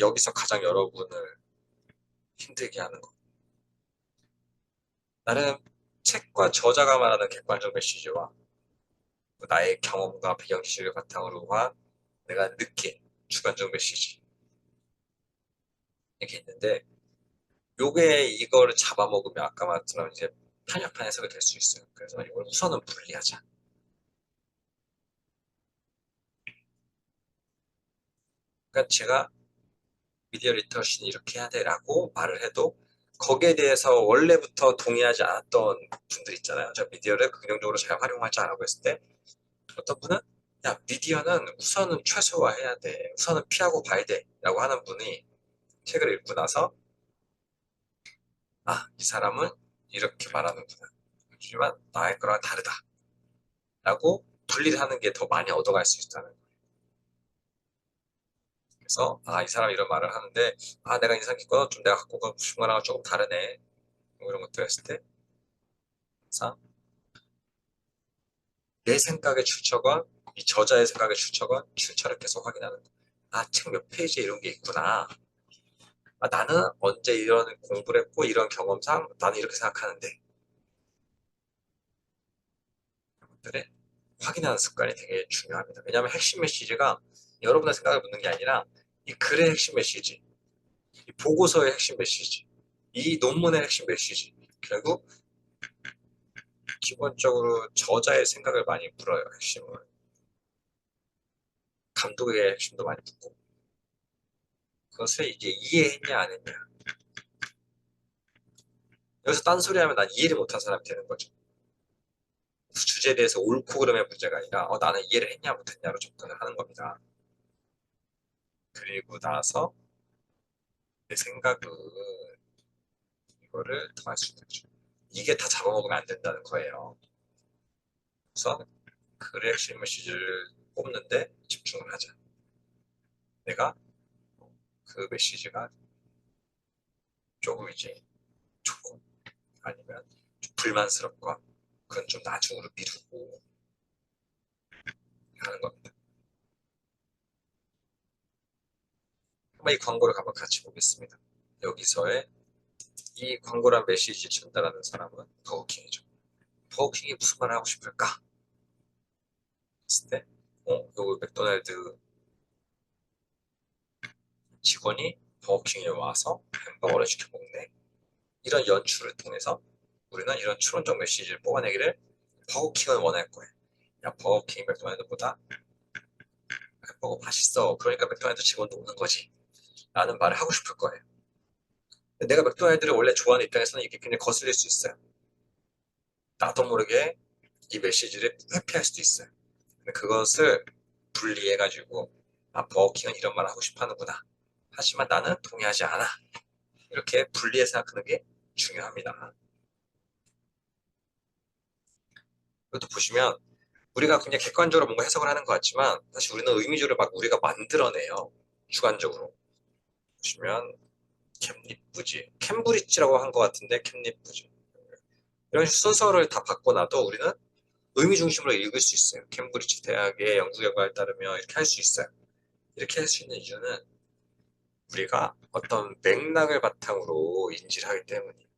여기서 가장 여러분을 힘들게 하는 거. 나는 책과 저자가 말하는 객관적 메시지와 나의 경험과 배경 지식을 바탕으로 한 내가 느낀 주관적 메시지 이게 있는데 요게 이거를 잡아먹으면 아까 말처럼 이제 편협한 해석이 될 수 있어요. 그래서 이걸 우선은 분리하자. 그러니까 제가 미디어 리터러시는 이렇게 해야 돼라고 말을 해도 거기에 대해서 원래부터 동의하지 않았던 분들 있잖아요. 저 미디어를 긍정적으로 잘 활용하자라고 했을 때 어떤 분은 야 미디어는 우선은 최소화해야 돼. 우선은 피하고 봐야 돼라고 하는 분이 책을 읽고 나서 아, 이 사람은 이렇게 말하는구나. 하지만 나의 거랑 다르다. 라고 분리를 하는 게 더 많이 얻어갈 수 있다는 거예요. 그래서 아, 이 사람이 이런 말을 하는데 아, 내가 인상 깊거나 좀 내가 갖고 가고 싶은 거랑 조금 다르네. 뭐 이런 것들 했을 때 항상 내 생각의 출처가 이 저자의 생각의 출처가 출처를 계속 확인하는 거예요. 아, 책 몇 페이지에 이런 게 있구나. 아, 나는 언제 이런 공부를 했고 이런 경험상 나는 이렇게 생각하는데 것들을 확인하는 습관이 되게 중요합니다. 왜냐하면 핵심 메시지가 여러분의 생각을 묻는 게 아니라 이 글의 핵심 메시지, 이 보고서의 핵심 메시지, 이 논문의 핵심 메시지 결국 기본적으로 저자의 생각을 많이 물어요. 핵심을. 감독의 핵심도 많이 묻고 그것을 이제 이해했냐 안 했냐 여기서 딴소리하면 난 이해를 못한 사람이 되는 거죠. 주제에 대해서 옳고 그름의 문제가 아니라 나는 이해를 했냐 못했냐로 접근을 하는 겁니다. 그리고 나서 내 생각은 이거를 더 할 수 있는 거죠. 이게 다 잡아먹으면 안 된다는 거예요. 우선 글의 핵심 메시지를 뽑는데 집중을 하자. 내가 그 메시지가 조금 이제 좋고 아니면 좀 불만스럽고 그건 좀 나중으로 미루고 하는 겁니다. 한번 이 광고를 한번 같이 보겠습니다. 여기서의 이 광고란 메시지 전달하는 사람은 버거킹이죠. 버거킹이 무슨 말을 하고 싶을까? 했을 때, 요 맥도날드 직원이 버거킹에 와서 햄버거를 시켜 먹네. 이런 연출을 통해서 우리는 이런 추론적 메시지를 뽑아내기를 버거킹은 원할 거예요. 야, 버거킹 맥도날드보다 햄버거 맛있어. 그러니까 맥도날드 직원도 오는 거지. 라는 말을 하고 싶을 거예요. 내가 맥도날드를 원래 좋아하는 입장에서는 이게 굉장히 거슬릴 수 있어요. 나도 모르게 이 메시지를 회피할 수도 있어요. 근데 그것을 분리해가지고 아, 버거킹은 이런 말을 하고 싶어 하는구나. 하지만 나는 동의하지 않아. 이렇게 분리해서 생각하는 게 중요합니다. 이것도 보시면 우리가 그냥 객관적으로 뭔가 해석을 하는 것 같지만 사실 우리는 의미주를 막 우리가 만들어내요. 주관적으로. 보시면 캠립부지, 캠브리지라고 한 것 같은데 캠립부지. 이런 순서를 다 바꿔놔도 우리는 의미 중심으로 읽을 수 있어요. 캠브리지 대학의 연구 결과에 따르면 이렇게 할 수 있어요. 이렇게 할 수 있는 이유는 우리가 어떤 맥락을 바탕으로 인지를 하기 때문이에요.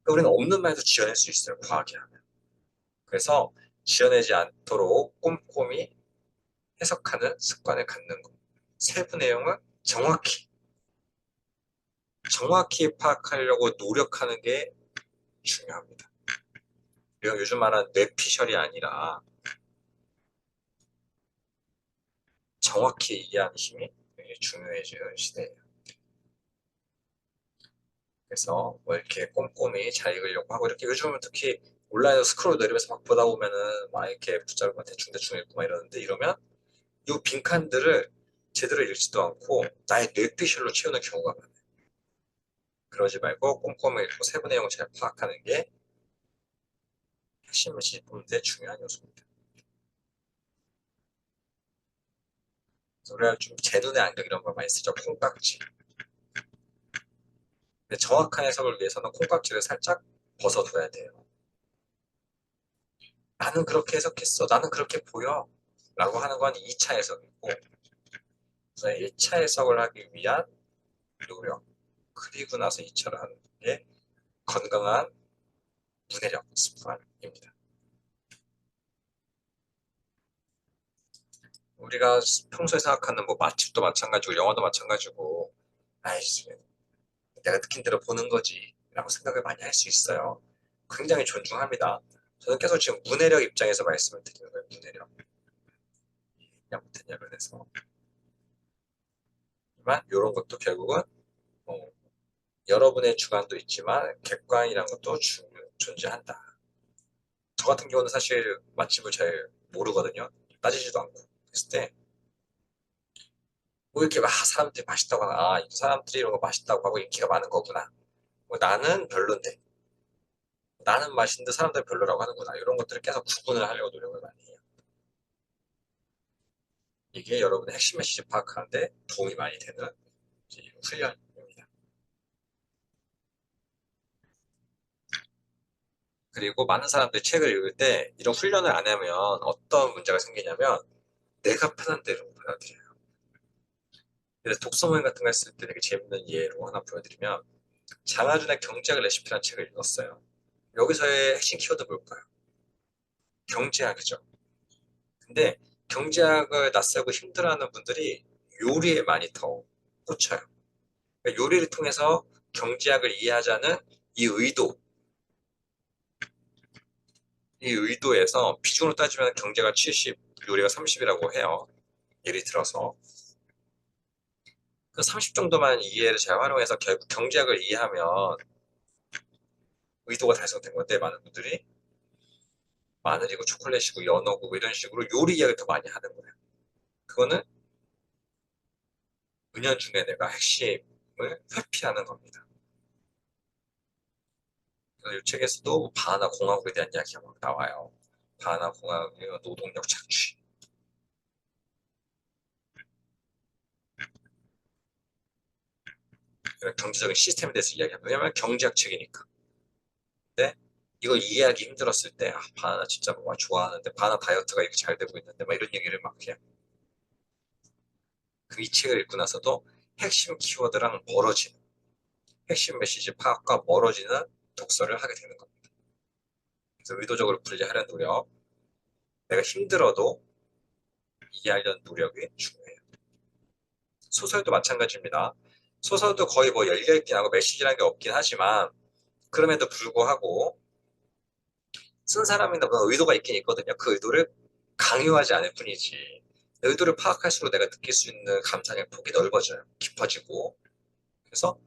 그러니까 우리는 없는 말도 지어낼 수 있어요. 과학이 하면. 그래서 지어내지 않도록 꼼꼼히 해석하는 습관을 갖는 것. 세부 내용을 정확히 파악하려고 노력하는 게 중요합니다. 우리가 요즘 말하는 뇌피셜이 아니라 정확히 이해하는 힘이 굉장히 중요해지는 시대예요. 그래서 뭐 이렇게 꼼꼼히 잘 읽으려고 하고 이렇게 요즘은 특히 온라인에서 스크롤 내리면서 막 보다 보면은 막 이렇게 붙잡고 대충대충 읽고 막 이러는데 이러면 이 빈칸들을 제대로 읽지도 않고 나의 뇌피셜로 채우는 경우가 많아요. 그러지 말고 꼼꼼히 읽고 세부 내용을 잘 파악하는 게 핵심 메시지 보는데 중요한 요소입니다. 그래서 우리가 좀 제 눈에 안경 이런 걸 많이 쓰죠. 콩깍지. 근데 정확한 해석을 위해서는 콩깍지를 살짝 벗어둬야 돼요. 나는 그렇게 해석했어. 나는 그렇게 보여. 라고 하는 건 2차 해석이고 우선 1차 해석을 하기 위한 노력, 그리고 나서 2차를 하는 게 건강한 문해력 습관입니다. 우리가 평소에 생각하는 뭐 맛집도 마찬가지고 영화도 마찬가지고 아이씨 내가 느낀 대로 보는 거지 라고 생각을 많이 할 수 있어요. 굉장히 존중합니다. 저는 계속 지금 문해력 입장에서 말씀을 드리는 거예요. 문해력. 잘못했냐 그래서 하지만 이런 것도 결국은 어, 여러분의 주관도 있지만 객관이라는 것도 존재한다. 저 같은 경우는 사실 맛집을 잘 모르거든요. 따지지도 않고 했을 때 뭐 이렇게 막 사람들이 맛있다고 하나 이 사람들이 이런 거 맛있다고 하고 인기가 많은 거구나. 뭐 나는 별론데 나는 맛있는데 사람들이 별로라고 하는구나. 이런 것들을 계속 구분을 하려고 노력을 많이 해요. 이게 여러분의 핵심 메시지 파악하는데 도움이 많이 되는 훈련입니다. 그리고 많은 사람들이 책을 읽을 때 이런 훈련을 안 하면 어떤 문제가 생기냐면 내가 편한 대로 받아들여요. 그래서 독서 모임 같은 거 했을 때 되게 재밌는 예로 하나 보여드리면 장하준의 경제학 레시피라는 책을 읽었어요. 여기서의 핵심 키워드 뭘까요? 경제학이죠. 근데 경제학을 낯설고 힘들어하는 분들이 요리에 많이 더 꽂혀요. 그러니까 요리를 통해서 경제학을 이해하자는 이 의도, 이 의도에서 비중으로 따지면 경제가 70, 요리가 30이라고 해요. 예를 들어서 그 30 정도만 이해를 잘 활용해서 결국 경제학을 이해하면 의도가 달성된 건데 많은 분들이 마늘이고 초콜릿이고 연어고 뭐 이런 식으로 요리 이야기를 더 많이 하는 거예요. 그거는 은연중에 내가 핵심을 회피하는 겁니다. 그래서 이 책에서도 뭐 바하나 공화국에 대한 이야기가 막 나와요. 바하나 공화국의 노동력 착취. 이런 경제적인 시스템에 대해서 이야기합니다. 왜냐하면 경제학 책이니까. 근데 이거 이해하기 힘들었을 때 아, 바나나 진짜 뭐 좋아하는데 바나나 다이어트가 이렇게 잘 되고 있는데 막 이런 얘기를 막 해요. 그 이 책을 읽고 나서도 핵심 키워드랑 멀어지는 핵심 메시지 파악과 멀어지는 독서를 하게 되는 겁니다. 그래서 의도적으로 분리하려는 노력, 내가 힘들어도 이해하려는 노력이 중요해요. 소설도 마찬가지입니다. 소설도 거의 뭐 열려있긴 하고 메시지라는 게 없긴 하지만 그럼에도 불구하고 쓴 사람이나 뭐 의도가 있긴 있거든요. 그 의도를 강요하지 않을 뿐이지. 의도를 파악할수록 내가 느낄 수 있는 감상의 폭이 넓어져요. 깊어지고. 그래서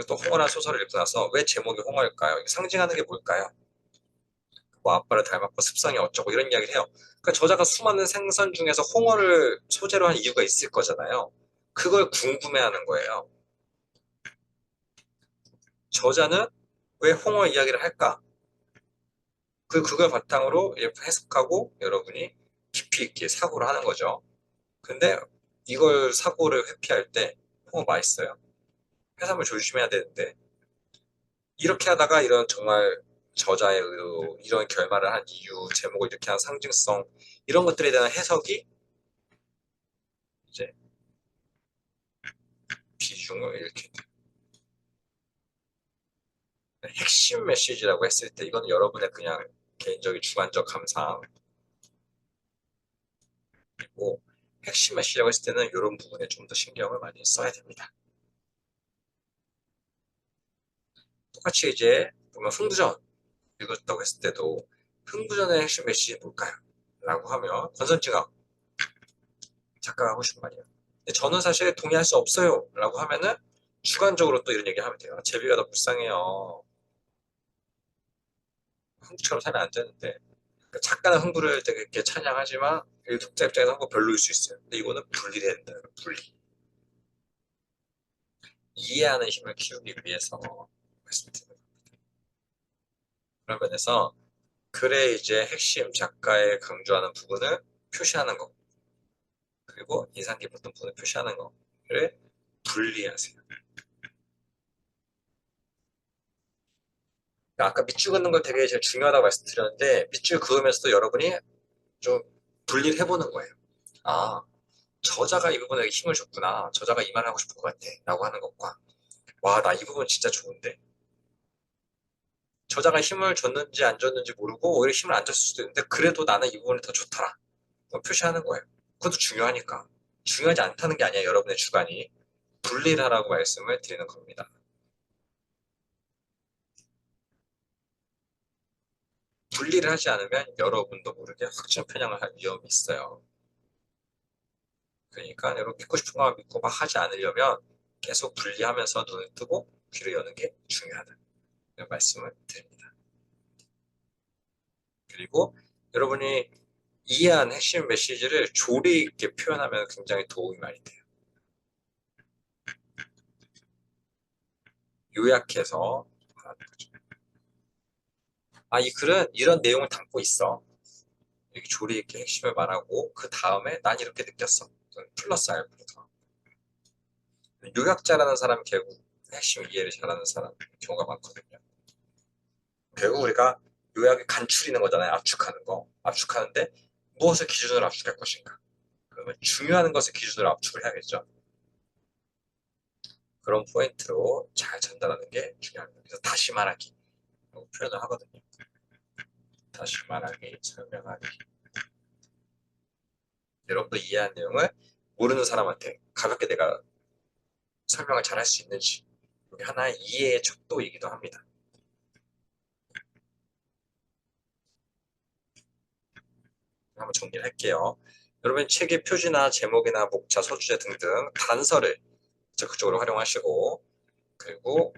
또 홍어라는 소설을 읽고 나서 왜 제목이 홍어일까요? 상징하는 게 뭘까요? 뭐 아빠를 닮았고 습성이 어쩌고 이런 이야기를 해요. 그러니까 저자가 수많은 생선 중에서 홍어를 소재로 한 이유가 있을 거잖아요. 그걸 궁금해하는 거예요. 저자는 왜 홍어 이야기를 할까? 그걸 바탕으로 해석하고 여러분이 깊이 있게 사고를 하는 거죠. 근데 이걸 사고를 회피할 때 홍어 맛있어요. 해산물 조심해야 되는데 이렇게 하다가 이런 정말 저자의 의도, 이런 결말을 한 이유, 제목을 이렇게 한 상징성 이런 것들에 대한 해석이 이제 비중을 잃게 돼요. 핵심 메시지라고 했을 때 이건 여러분의 그냥 개인적인 주관적 감상이고 핵심 메시지라고 했을 때는 이런 부분에 좀 더 신경을 많이 써야 됩니다. 똑같이 이제 보면 흥부전 읽었다고 했을 때도 흥부전의 핵심 메시지 뭘까요? 라고 하면 권선징악 작가가 하고 싶은 말이에요. 근데 저는 사실 동의할 수 없어요 라고 하면은 주관적으로 또 이런 얘기 하면 돼요. 제비가 더 불쌍해요. 흥부처럼 살면 안 되는데 그러니까 작가는 흥부를 되게 이렇게 찬양하지만 독자 입장에서 흥부 별로일 수 있어요. 근데 이거는 분리된다. 분리. 이해하는 힘을 키우기 위해서 말씀드립니다. 그런 면에서 글의 이제 핵심 작가의 강조하는 부분을 표시하는 거 그리고 인상 깊었던 부분을 표시하는 거를 분리하세요. 그러니까 아까 밑줄 긋는 걸 되게 제일 중요하다고 말씀드렸는데 밑줄 그으면서도 여러분이 좀 분리를 해보는 거예요. 아, 저자가 이 부분에 힘을 줬구나. 저자가 이 말 하고 싶은 것 같아. 라고 하는 것과, 와, 나 이 부분 진짜 좋은데. 저자가 힘을 줬는지 안 줬는지 모르고 오히려 힘을 안 줬을 수도 있는데 그래도 나는 이 부분이 더 좋더라. 표시하는 거예요. 그것도 중요하니까. 중요하지 않다는 게 아니야. 여러분의 주관이. 분리를 하라고 말씀을 드리는 겁니다. 분리를 하지 않으면 여러분도 모르게 확증 편향을 할 위험이 있어요. 그러니까 여러분 믿고 싶은 것만 믿고 막 하지 않으려면 계속 분리하면서 눈을 뜨고 귀를 여는 게 중요하다. 이런 말씀을 드립니다. 그리고 여러분이 이해한 핵심 메시지를 조리 있게 표현하면 굉장히 도움이 많이 돼요. 요약해서 하는 거죠. 아, 이 글은 이런 내용을 담고 있어. 이렇게 조리 있게 핵심을 말하고 그 다음에 난 이렇게 느꼈어. 플러스 알파로 더. 요약자라는 사람이 결국 핵심 이해를 잘하는 사람 경우가 많거든요. 결국 우리가 요약이 간추리는 거잖아요. 압축하는 거. 압축하는데 무엇을 기준으로 압축할 것인가. 그러면 중요한 것을 기준으로 압축을 해야겠죠. 그런 포인트로 잘 전달하는 게 중요합니다. 그래서 다시 말하기 표현을 하거든요. 다시 말하기, 설명하기. 여러분도 이해한 내용을 모르는 사람한테 가볍게 내가 설명을 잘 할 수 있는지 이게 하나의 이해의 척도이기도 합니다. 한번 정리를 할게요. 여러분 책의 표지나 제목이나 목차, 소주제 등등 단서를 적극적으로 활용하시고 그리고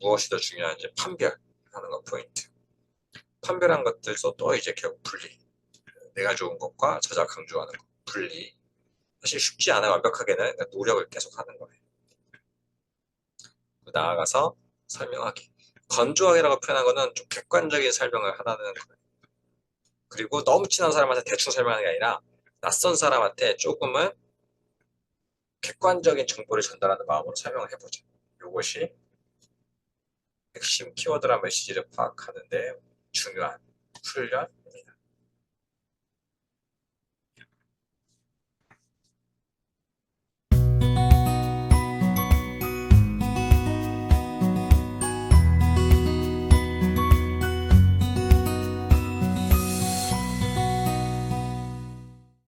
무엇이 더 중요한지 판별하는 거 포인트. 판별한 것들도 또 이제 결국 분리. 내가 좋은 것과 저자 강조하는 것 분리. 사실 쉽지 않아요. 완벽하게는 그러니까 노력을 계속 하는 거예요. 나아가서 설명하기. 건조하게라고 표현한 거는 좀 객관적인 설명을 하라는 거예요. 그리고 너무 친한 사람한테 대충 설명하는 게 아니라 낯선 사람한테 조금은 객관적인 정보를 전달하는 마음으로 설명을 해보죠. 이것이 핵심 키워드란 메시지를 파악하는데 중요한 훈련,